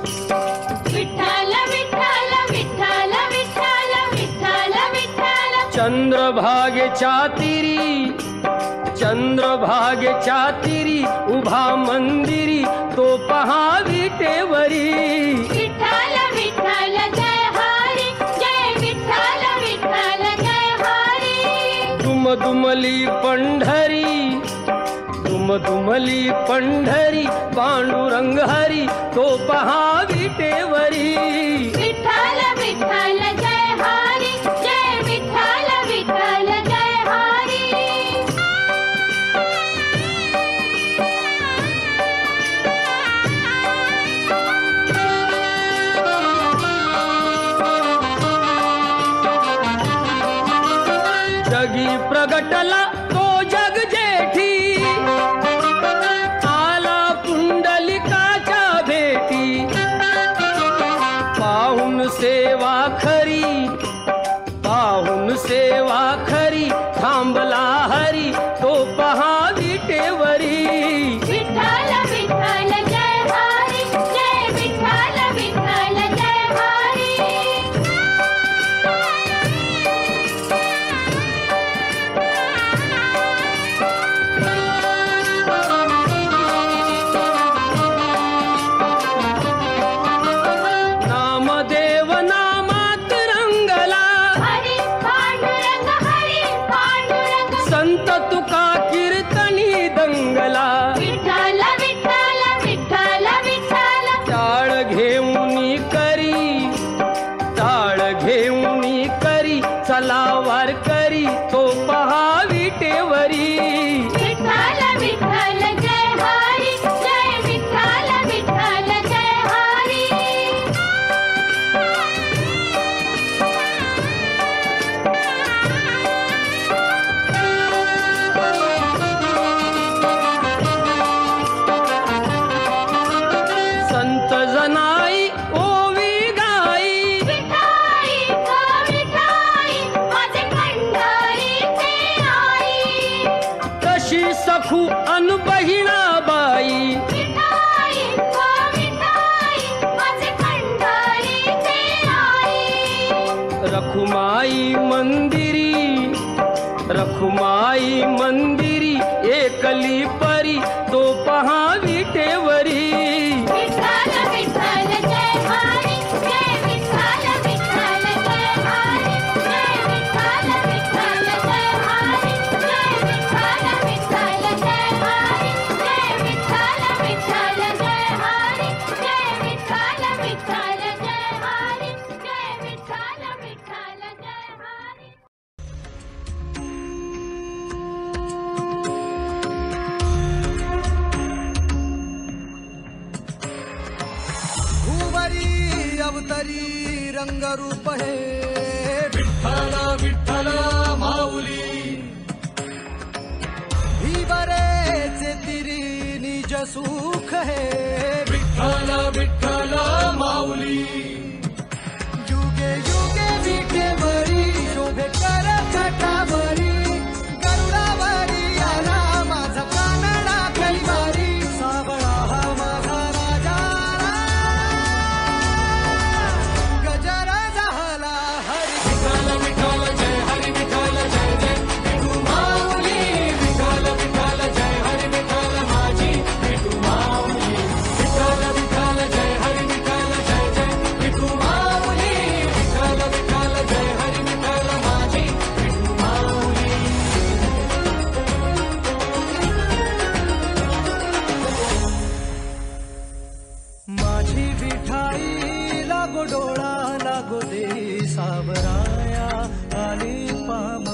विठ्ठल विठ्ठल विठ्ठल विठ्ठल विठ्ठल विठ्ठल चंद्रभागेच्या तीरी चंद्रभागेच्या तीरी उभा मंदिरी तो पहा विटेवरी विठ्ठल विठ्ठल जय हरी जय विठ्ठल विठ्ठल जय हरी दुमदुमली पंढरी दुमदुमली पंढरी पांडुरंग हरी तो पहा विटेवरी विठ्ठल विठ्ठल जय हरी जय विठ्ठल विठ्ठल जय हरी जगी प्रगटला तो जग जेठी आला पुंडलिकाच्या भेटी पाहून सेवा खरी थांबला हरी तो पहा विटेवरी विठ्ठल विठ्ठल जय हरी जय विठ्ठल विठ्ठल जय हरी नामदेव नामात रंगला हरी पांडुरंग संत तुका कीर्तनी दंगला विठ्ठल विठ्ठल विठ्ठल विठ्ठल टाळ घेऊनी करी चला वार करी तो पहा विटेवरी विठ्ठल विठ्ठल जय हरी जय विठ्ठल विठ्ठल जय हरी संत जनाई ओवी गाई विठाई विठाई माझे पंढरीचे आई कशी सखू अन बहिणाबाई विठाई विठाई माझे पंढरीचे आई रखुमाई मंदिरी एकली परी तो पहा विटेवरी विठ्ठल विठ्ठल जय हरी जय विठ्ठल विठ्ठल जय हरी जय विठ्ठल विठ्ठल जय हरी जय विठ्ठल विठ्ठल जय हरी जय विठ्ठल विठ्ठल जय हरी जय विठ्ठल विठ्ठल जय हरी जय विठ्ठल विठ्ठल जय हरी भूवरी अवतरी रंगरूप हे विठ्ठल विठ्ठल माऊली भीवरेचे तिरी निज सुख हे विठ्ठल विठ्ठल माऊली युगे युगे विठेवरी शोभे कर छटावरी गरुडावरी आला माझा कानडा कैवारी सावळा हा माझा राजा गजर झाला हरी विठ्ठल विठ्ठल जय हरी विठ्ठल जय जय विठू माऊली विठ्ठल विठ्ठल जय हरी विठ्ठल माझी विठू माऊली विठ्ठल विठ्ठल जय हरी विठ्ठल जय जय विठू माऊली विठ्ठल विठ्ठल जय हरी विठ्ठल माझी विठू माऊली माझी विठाई लागो डोळा लागो दे सावराया आली पाम